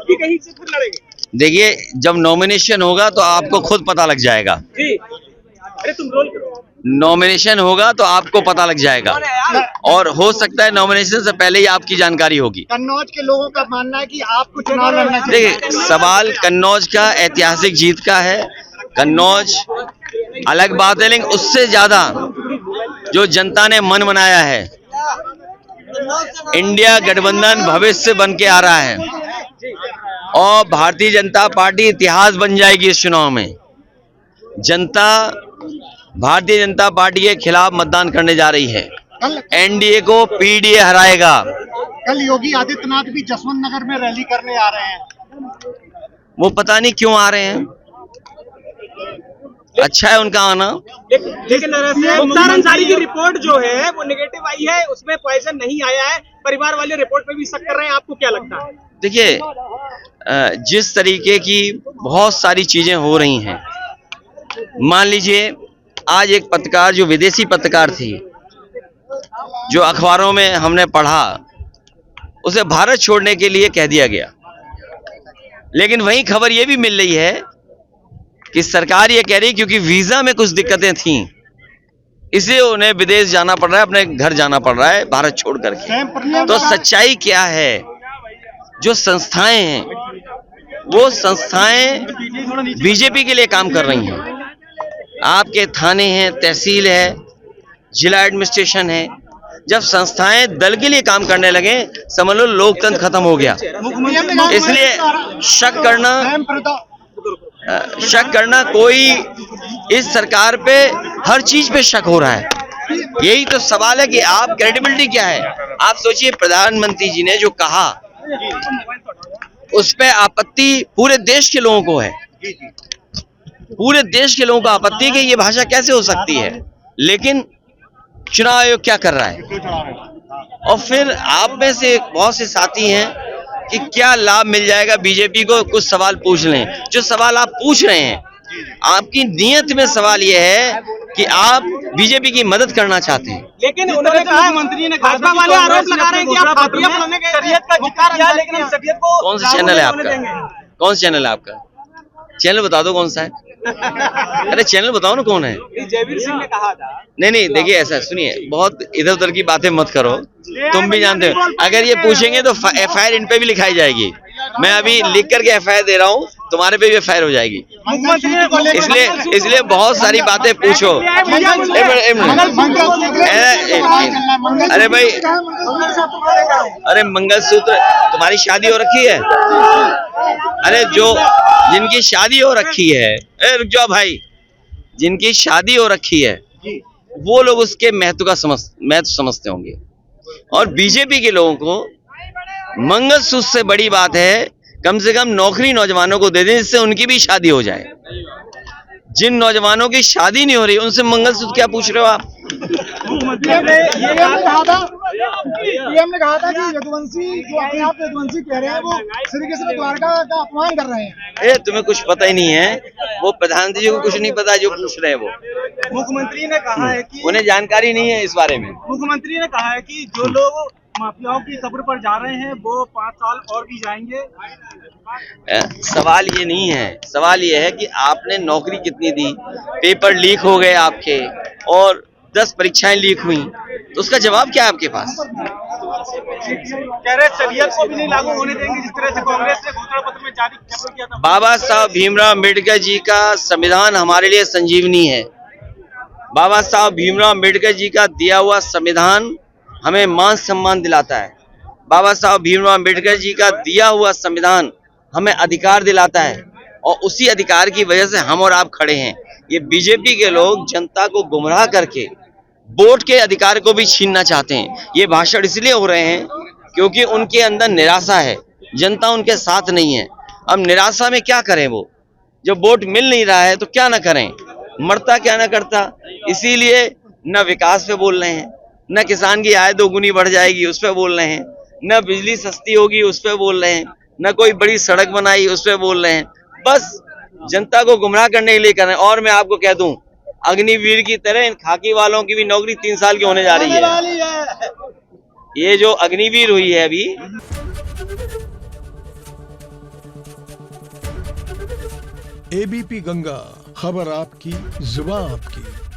भी कहीं से फिर लड़ेंगे? देखिए, जब नॉमिनेशन होगा तो आपको खुद पता लग जाएगा। जी, अरे तुम रोल करो। नॉमिनेशन होगा तो आपको पता लग जाएगा, और हो सकता है नॉमिनेशन से पहले ही आपकी जानकारी होगी। कन्नौज के लोगों का मानना है कि आपको चुनाव लड़ना चाहिए। देखिए, सवाल कन्नौज का ऐतिहासिक जीत का है। कन्नौज अलग बात है, लेकिन उससे ज्यादा जो जनता ने मन बनाया है, इंडिया गठबंधन भविष्य बन के आ रहा है और भारतीय जनता पार्टी इतिहास बन जाएगी इस चुनाव में। जनता भारतीय जनता पार्टी के खिलाफ मतदान करने जा रही है। एनडीए को पीडीए हराएगा। कल योगी आदित्यनाथ भी जसवंत नगर में रैली करने आ रहे हैं। वो पता नहीं क्यों आ रहे हैं, अच्छा है उनका आना। लेकिन मुख्तार अंसारी की रिपोर्ट जो है वो नेगेटिव आई है, उसमें पॉइजन नहीं आया है। परिवार वाले रिपोर्ट पे भी शक कर रहे हैं, आपको क्या लगता है? देखिए, जिस तरीके की बहुत सारी चीजें हो रही हैं, मान लीजिए आज एक पत्रकार जो विदेशी पत्रकार थी, जो अखबारों में हमने पढ़ा, उसे भारत छोड़ने के लिए कह दिया गया। लेकिन वही खबर ये भी मिल रही है कि सरकार ये कह रही क्योंकि वीजा में कुछ दिक्कतें थीं, इसलिए उन्हें विदेश जाना पड़ रहा है, अपने घर जाना पड़ रहा है भारत छोड़ करके। तो सच्चाई क्या है? जो संस्थाएं हैं, वो संस्थाएं बीजेपी के लिए काम कर रही हैं। आपके थाने हैं, तहसील है, जिला एडमिनिस्ट्रेशन है। जब संस्थाएं दल के लिए काम करने लगे, समझ लो लोकतंत्र खत्म हो गया। इसलिए शक करना कोई इस सरकार पे हर चीज पे शक हो रहा है। यही तो सवाल है कि आप क्रेडिबिलिटी क्या है। आप सोचिए, प्रधानमंत्री जी ने जो कहा उस पे आपत्ति पूरे देश के लोगों को है। पूरे देश के लोगों को आपत्ति है कि ये भाषा कैसे हो सकती है। लेकिन चुनाव आयोग क्या कर रहा है? और फिर आप में से बहुत से साथी हैं कि क्या लाभ मिल जाएगा बीजेपी को, कुछ सवाल पूछ लें। जो सवाल आप पूछ रहे हैं, आपकी नीयत में सवाल यह है कि आप बीजेपी की मदद करना चाहते हैं। लेकिन उन्होंने कहा, मंत्री ने भाजपा वाले आरोप लगा रहे हैं कि आप फातिया बनाने के शरीयत का जिक्र किया, लेकिन हम शरीयत को कौन सा चैनल है आपका? कौन सा चैनल है आपका? चैनल बता दो कौन सा है। अरे चैनल बताओ ना कौन है। जयवीर सिंह ने कहा था। नहीं, देखिए ऐसा सुनिए, बहुत इधर उधर की बातें मत करो। तुम भी जानते हो, अगर ये पूछेंगे तो एफआईआर इन पे भी लिखाई जाएगी। मैं अभी लिख करके एफआईआर दे रहा हूँ, तुम्हारे पे भी एफआईआर हो जाएगी। इसलिए बहुत सारी बातें पूछो। अरे भाई, अरे मंगलसूत्र, तुम्हारी शादी हो रखी है? अरे जिनकी शादी हो रखी है, रुक जाओ भाई, जिनकी शादी हो रखी है वो लोग उसके महत्व समझते होंगे। और बीजेपी के लोगों को मंगलसूत्र से बड़ी बात है कम से कम नौकरी नौजवानों को दे दें, जिससे उनकी भी शादी हो जाए। जिन नौजवानों की शादी नहीं हो रही उनसे मंगलसूत्र क्या पूछ रहे हो आप? पीएम ने कहा था कि यदुवंशी जो अपने आप यदुवंशी कह रहे हैं, वो श्री कृष्ण द्वारका का अपमान कर रहे हैं। तुम्हें कुछ पता ही नहीं है, वो प्रधानमंत्री जी को कुछ नहीं पता जो पूछ रहे हैं वो। मुख्यमंत्री ने कहा है कि उन्हें जानकारी नहीं है इस बारे में। मुख्यमंत्री ने कहा है कि जो लोग माफियाओं की कब्र पर जा रहे हैं वो 5 साल और भी जाएंगे। सवाल ये नहीं है, सवाल ये है कि आपने नौकरी कितनी दी, पेपर लीक हो गए आपके, और 10 परीक्षाएं लीक हुई, तो उसका जवाब क्या है आपके पास? कह रहे शरीयत को भी नहीं लागू होने देंगे, जिस तरह से कांग्रेस ने घोषणा पत्र में जारी किया था। बाबा साहब भीमराव अम्बेडकर जी का संविधान हमारे लिए संजीवनी है। बाबा साहब भीमराव अम्बेडकर जी का दिया हुआ संविधान हमें मान सम्मान दिलाता है। बाबा साहब भीमराव अम्बेडकर जी का दिया हुआ संविधान हमें अधिकार दिलाता है, और उसी अधिकार की वजह से हम और आप खड़े हैं। ये बीजेपी के लोग जनता को गुमराह करके वोट के अधिकार को भी छीनना चाहते हैं। ये भाषण इसलिए हो रहे हैं क्योंकि उनके अंदर निराशा है, जनता उनके साथ नहीं है। अब निराशा में क्या करें? वो जब वोट मिल नहीं रहा है तो क्या ना करें, मरता क्या ना करता। इसीलिए न विकास पे बोल रहे हैं, न किसान की आय 2 गुनी बढ़ जाएगी उस पे बोल रहे हैं, न बिजली सस्ती होगी उस पे बोल रहे हैं, न कोई बड़ी सड़क बनाई उस पे बोल रहे हैं। बस जनता को गुमराह करने के लिए कर रहे हैं। और मैं आपको कह दूं, अग्निवीर की तरह इन खाकी वालों की भी नौकरी 3 साल की होने जा रही है। ये जो अग्निवीर हुई है अभी, एबीपी गंगा, खबर आपकी, जुबान आपकी।